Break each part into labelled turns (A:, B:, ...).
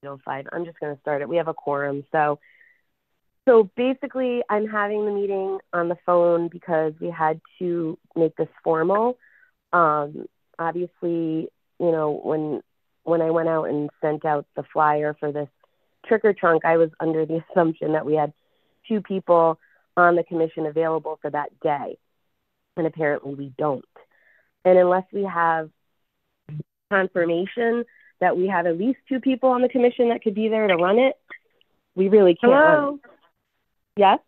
A: 5. I'm just going to start it. We have a quorum. So basically, I'm having the meeting on the phone because we had to make this formal. Obviously, when I went out and sent out the flyer for this trick or trunk, I was under the assumption that we had 2 people on the commission available for that day, and apparently we don't. And unless we have confirmation that we have at least 2 people on the commission that could be there to run it, we really can't run it. Yes?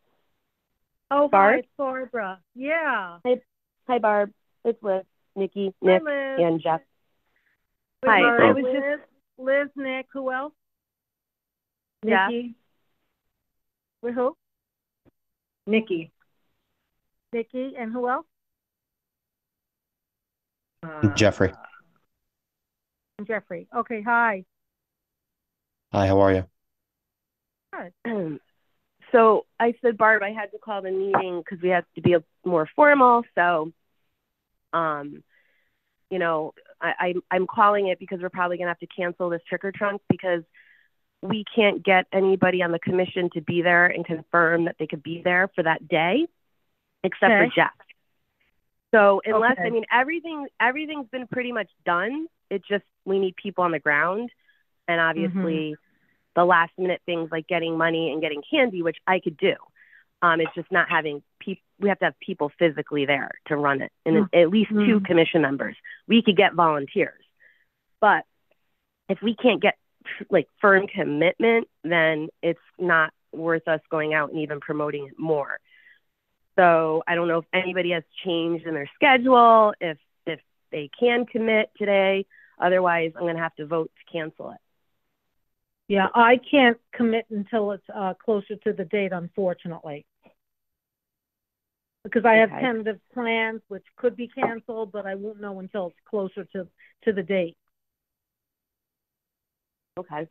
B: Oh,
A: Barb?
B: hi, it's Barbara. Yeah.
A: Hi, Barb. It's Liz, Nikki,
B: Hi,
A: Nick,
B: Liz.
A: and Jeff.
B: Hi.
A: I was
B: Liz, Nick, who else?
A: Jeff.
B: Nikki. With who?
C: Nikki.
B: Nikki, and who else?
D: Jeffrey.
B: Jeffrey. Okay, hi.
D: Hi, how are you?
B: Good.
A: So I said, Barb, I had to call the meeting because we have to be more formal. So, I'm calling it because we're probably going to have to cancel this trick or trunk because we can't get anybody on the commission to be there and confirm that they could be there for that day, except for Jeff. So everything's been pretty much done. It's just we need people on the ground, and obviously the last minute things like getting money and getting candy, which I could do. It's just not having people. We have to have people physically there to run it, and at least 2 commission members. We could get volunteers, but if we can't get firm commitment, then it's not worth us going out and even promoting it more. So I don't know if anybody has changed in their schedule, if they can commit today. Otherwise, I'm going to have to vote to cancel it.
B: Yeah, I can't commit until it's closer to the date, unfortunately. Because I have tentative plans, which could be canceled, but I won't know until it's closer to the date.
A: Okay.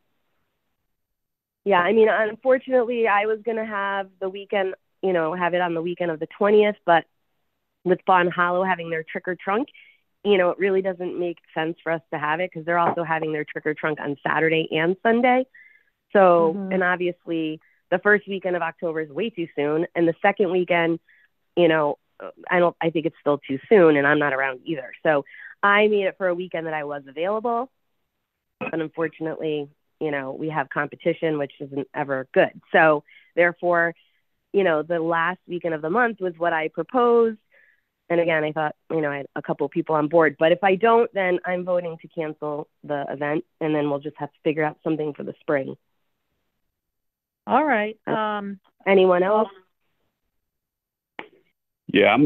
A: Yeah, unfortunately, I was going to have the weekend, have it on the weekend of the 20th, but with Fawn Hollow having their trick or trunk, it really doesn't make sense for us to have it because they're also having their trick or trunk on Saturday and Sunday. So, and obviously the first weekend of October is way too soon. And the second weekend, I think it's still too soon and I'm not around either. So I made it for a weekend that I was available. But unfortunately, we have competition, which isn't ever good. So therefore, the last weekend of the month was what I proposed. And again, I thought, I had a couple of people on board. But if I don't, then I'm voting to cancel the event. And then we'll just have to figure out something for the spring.
B: All right.
A: Anyone else?
E: Yeah,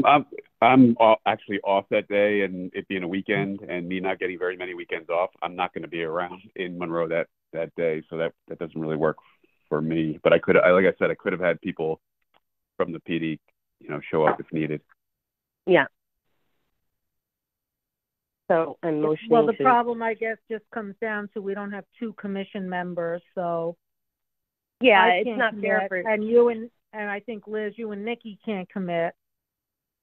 E: I'm actually off that day, and it being a weekend and me not getting very many weekends off, I'm not going to be around in Monroe that day. So that doesn't really work for me. But like I said, I could have had people from the PD, show up if needed.
A: Yeah. So I'm motioning.
B: Well, the problem, I guess, just comes down to we don't have 2 commission members, so
A: yeah, it's not fair for.
B: And I think Liz, you and Nikki can't commit.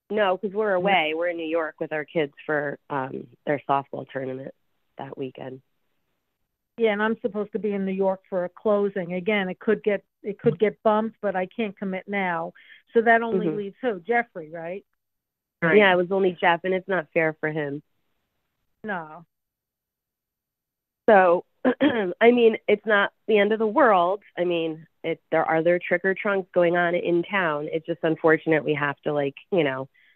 A: No, because we're away. We're in New York with our kids for their softball tournament that weekend.
B: Yeah, and I'm supposed to be in New York for a closing. Again, it could get bumped, but I can't commit now. So that only leaves who? Jeffrey, right?
A: Yeah, it was only Jeff, and it's not fair for him.
B: No.
A: So, it's not the end of the world. There are trick or trunks going on in town. It's just unfortunate we have to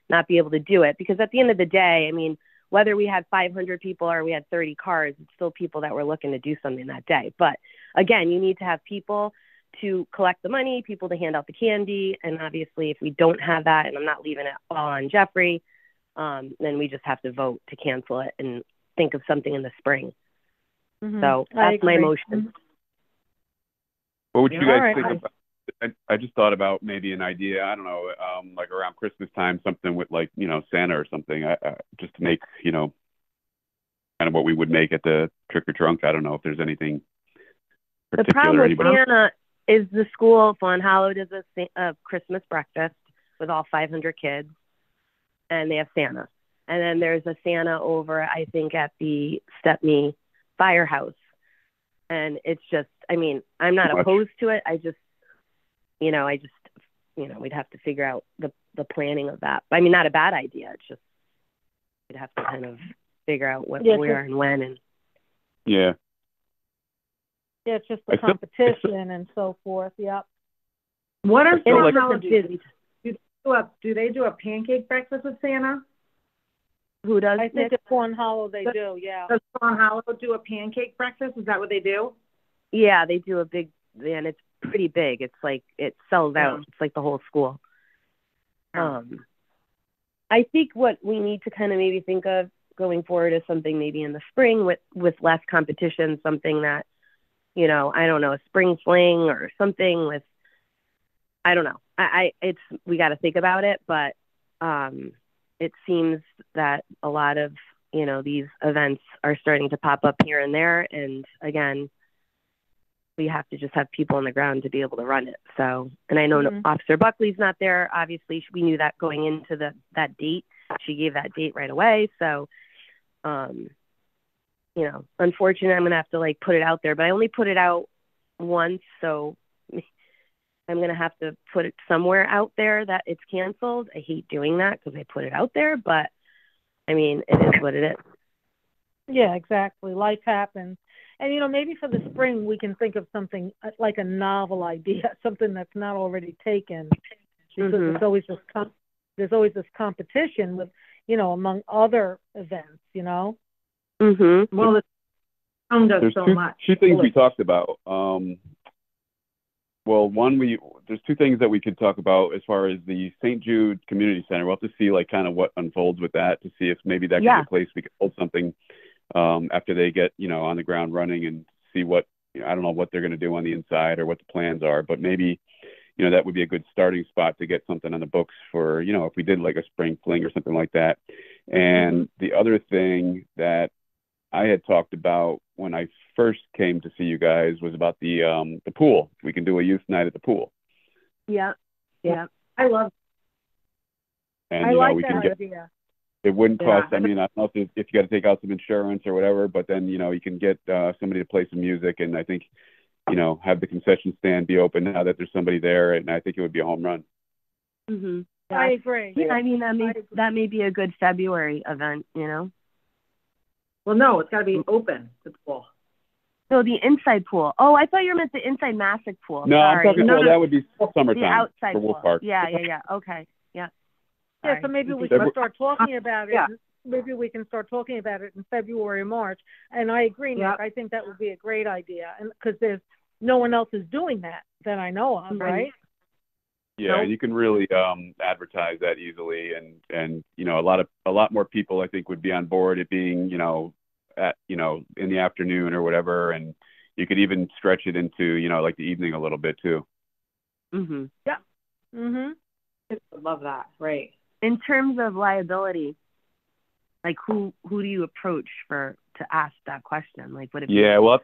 A: not be able to do it because at the end of the day, whether we had 500 people or we had 30 cars, it's still people that were looking to do something that day. But again, you need to have people to collect the money, people to hand out the candy. And obviously if we don't have that, and I'm not leaving it all on Jeffrey, then we just have to vote to cancel it and think of something in the spring. So that's my motion.
E: What would you guys think about? I just thought about maybe an idea. I don't know, like around Christmas time, something with Santa or something, just to make kind of what we would make at the trick or trunk. I don't know if there's anything particular.
A: The problem with Santa is the school, Fawn Hollow, does a Christmas breakfast with all 500 kids, and they have Santa. And then there's a Santa over, I think, at the Stepney Firehouse. And it's just, I mean, I'm not opposed to it. I just, we'd have to figure out the planning of that. I mean, not a bad idea. It's just, we'd have to kind of figure out where and when. And
B: yeah, it's just the competition and so forth. Yep.
C: What are Swan Hollow
A: busy?
C: Do they do a pancake breakfast with Santa?
A: Who does?
B: I think at Swan Hollow they do. Yeah.
C: Does Swan Hollow do a pancake breakfast? Is that what they do?
A: Yeah, they do a big, and it's pretty big. It's like it sells out. It's like the whole school. I think what we need to kind of maybe think of going forward is something maybe in the spring with less competition, something that, I don't know, a spring fling or something with, I don't know. We got to think about it, but it seems that a lot of, these events are starting to pop up here and there. And again, we have to just have people on the ground to be able to run it. So, and I know Officer Buckley's not there. Obviously, we knew that going into that date. She gave that date right away. So, unfortunately, I'm going to have to put it out there, but I only put it out once. So I'm going to have to put it somewhere out there that it's canceled. I hate doing that because I put it out there, but I mean, it is what it is.
B: Yeah, exactly. Life happens. And, maybe for the spring, we can think of something like a novel idea, something that's not already taken. Because there's always this competition with, among other events,
C: Well, the town does so much.
E: Two things we talked about. Well, there's two things that we could talk about as far as the St. Jude Community Center. We'll have to see kind of what unfolds with that to see if maybe that could be a place we could hold something after they get, on the ground running and see what, I don't know what they're going to do on the inside or what the plans are, but maybe, that would be a good starting spot to get something on the books for, if we did like a spring fling or something like that. And the other thing that I had talked about when I first came to see you guys was about the pool. We can do a youth night at the pool.
A: Yeah.
C: I love
E: it. And,
B: I like that idea.
E: It wouldn't cost, I mean, I don't know if you got to take out some insurance or whatever, but then, you can get somebody to play some music. And I think, have the concession stand be open now that there's somebody there. And I think it would be a home run.
A: Mm-hmm.
B: Yeah. I agree.
A: Yeah, I mean, that may be a good February event,
C: Well, no, it's got to be open, the pool.
A: So the inside pool. Oh, I thought you meant the inside Massac pool.
E: No,
A: sorry.
E: I'm talking, that would be summertime.
A: The outside
E: for Wolf
A: pool.
E: Park.
A: Yeah. Okay. Yeah.
B: Yeah, so maybe we can start talking about it. Yeah. Maybe we can start talking about it in February, March. And I agree, Nick. I think that would be a great idea. And because there's no one else is doing that I know of, right?
E: Yeah, and you can really advertise that easily, and a lot more people I think would be on board. It being at in the afternoon or whatever, and you could even stretch it into like the evening a little bit too.
A: Mhm.
B: Yeah. Mhm.
C: I love that. Right.
A: In terms of liability, like who do you approach to ask that question? Like, would it be?
E: Yeah, we'll have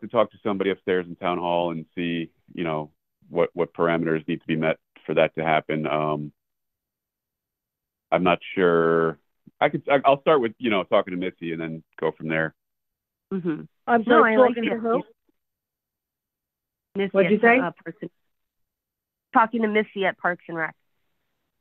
E: to talk to somebody upstairs in town hall and see what parameters need to be met for that to happen. I'm not sure. I'll start with talking to Missy and then go from there.
A: Mm-hmm.
B: I'm sorry, talking to who?
A: Missy.
C: What'd you say?
A: Talking to Missy at Parks and Rec.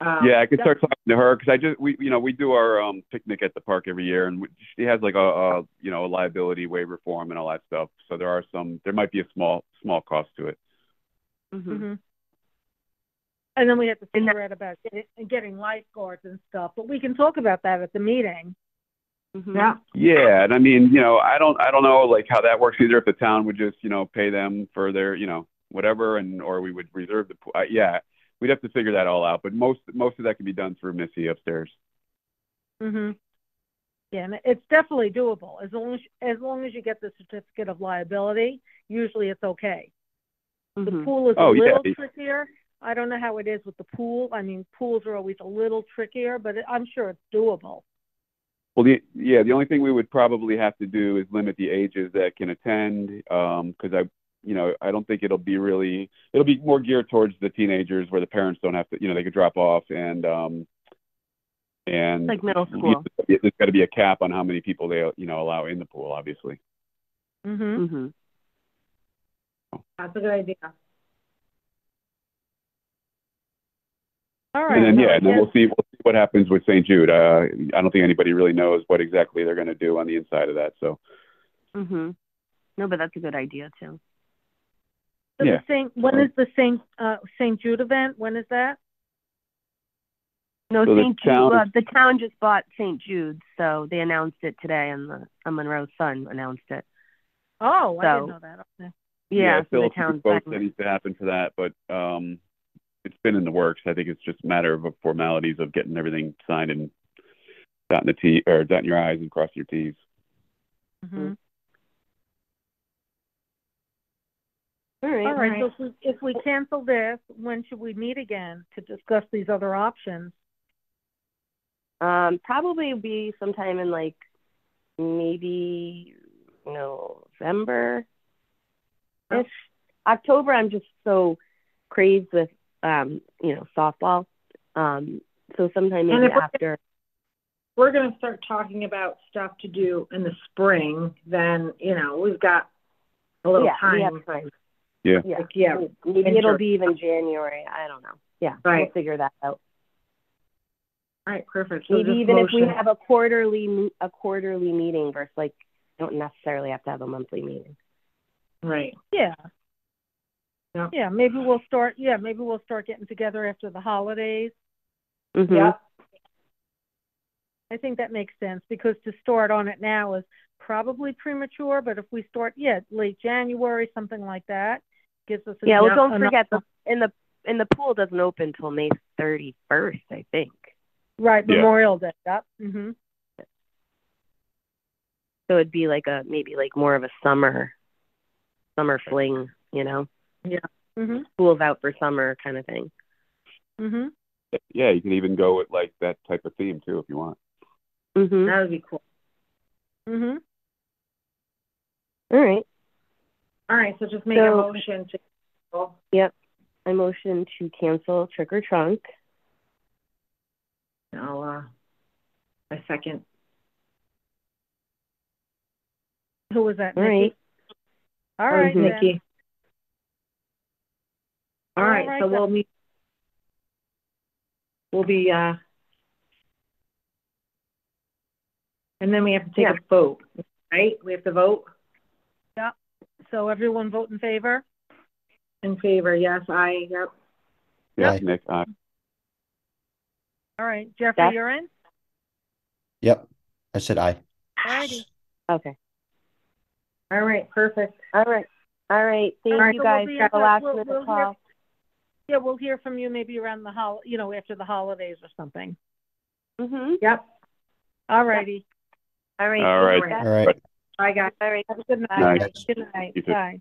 E: Yeah, I could start talking to her because we do our picnic at the park every year, and she has like a liability waiver form and all that stuff. So there might be a small cost to it.
B: Mm-hmm. And then we have to figure out about getting lifeguards and stuff, but we can talk about that at the meeting.
A: Mm-hmm.
E: Yeah, and I mean, I don't know like how that works either. If the town would just pay them for their whatever, or we would reserve the pool. We'd have to figure that all out, but most of that can be done through Missy upstairs.
B: Mhm. Yeah, and it's definitely doable as long as you get the certificate of liability. Usually, it's okay.
A: Mm-hmm.
B: The pool is a little trickier. I don't know how it is with the pool. I mean, pools are always a little trickier, but I'm sure it's doable.
E: Well, the only thing we would probably have to do is limit the ages that can attend, because I don't think it'll be more geared towards the teenagers where the parents don't have to, they could drop off and
A: like middle school.
E: There's got to be a cap on how many people they, allow in the pool, obviously.
A: Mm-hmm.
C: That's a good idea.
B: All right.
E: And then we'll see what happens with St. Jude. I don't think anybody really knows what exactly they're going to do on the inside of that. So.
A: No, but that's a good idea too.
B: So when is the St. Jude event? When is that?
A: No, St. Jude. The town just bought St. Jude's, so they announced it today, and the Monroe Sun announced it.
B: Oh, I didn't know that. Okay.
A: Yeah, so the
E: town's votes that needs to happen for that, but it's been in the works. I think it's just a matter of formalities of getting everything signed and dotting your I's and crossing your T's.
B: Mm-hmm.
A: All right.
B: So if we cancel this, when should we meet again to discuss these other options?
A: Probably be sometime in like maybe November. October, I'm just so crazed with softball. So sometime maybe after.
C: We're going to start talking about stuff to do in the spring. Then we've got a little time.
A: We have time.
E: Yeah.
A: Maybe it'll be even January. I don't know. Yeah.
C: Right.
A: We'll figure that out.
C: All right. Perfect. So
A: maybe even if we have a quarterly meeting versus don't necessarily have to have a monthly meeting.
C: Right.
B: Yeah. Yeah. Maybe we'll start getting together after the holidays.
A: Mm-hmm.
C: Yeah.
B: I think that makes sense because to start on it now is probably premature, but if we start late January, something like that, gives us
A: don't forget in the pool doesn't open until May 31st, I think.
B: Right, Memorial Day. Yep. Mm-hmm.
A: So it'd be maybe more of a summer fling,
B: Yeah. Mm-hmm.
A: School's out for summer kind of thing.
B: Mm-hmm.
E: Yeah, you can even go with that type of theme too if you want.
A: Mm-hmm.
C: That would be cool.
B: Mm-hmm.
A: All right.
C: So just make a motion to.
A: Yep. I motion to cancel Trick or Trunk.
C: I second.
B: Who was that?
A: All right.
B: All right,
C: Nikki. All right. So
B: then.
C: we'll meet. We'll be. And then we have to take a vote, right? We have to vote.
B: Yeah. So everyone vote in favor?
C: In favor, yes. Yep.
E: Yeah,
B: Yep.
E: Nick,
B: All right. Jeffrey, you're in?
D: Yep. I said aye.
B: All righty.
A: Okay.
C: All right. Perfect.
A: All right. Thank you guys for the last minute call.
B: We'll hear from you maybe around after the holidays or something.
A: Mm-hmm.
C: Yep.
B: All righty.
A: All right.
E: All right.
D: All right.
C: Bye, guys.
A: All right.
B: Have a good night.
E: Nice.
B: Good night. Bye.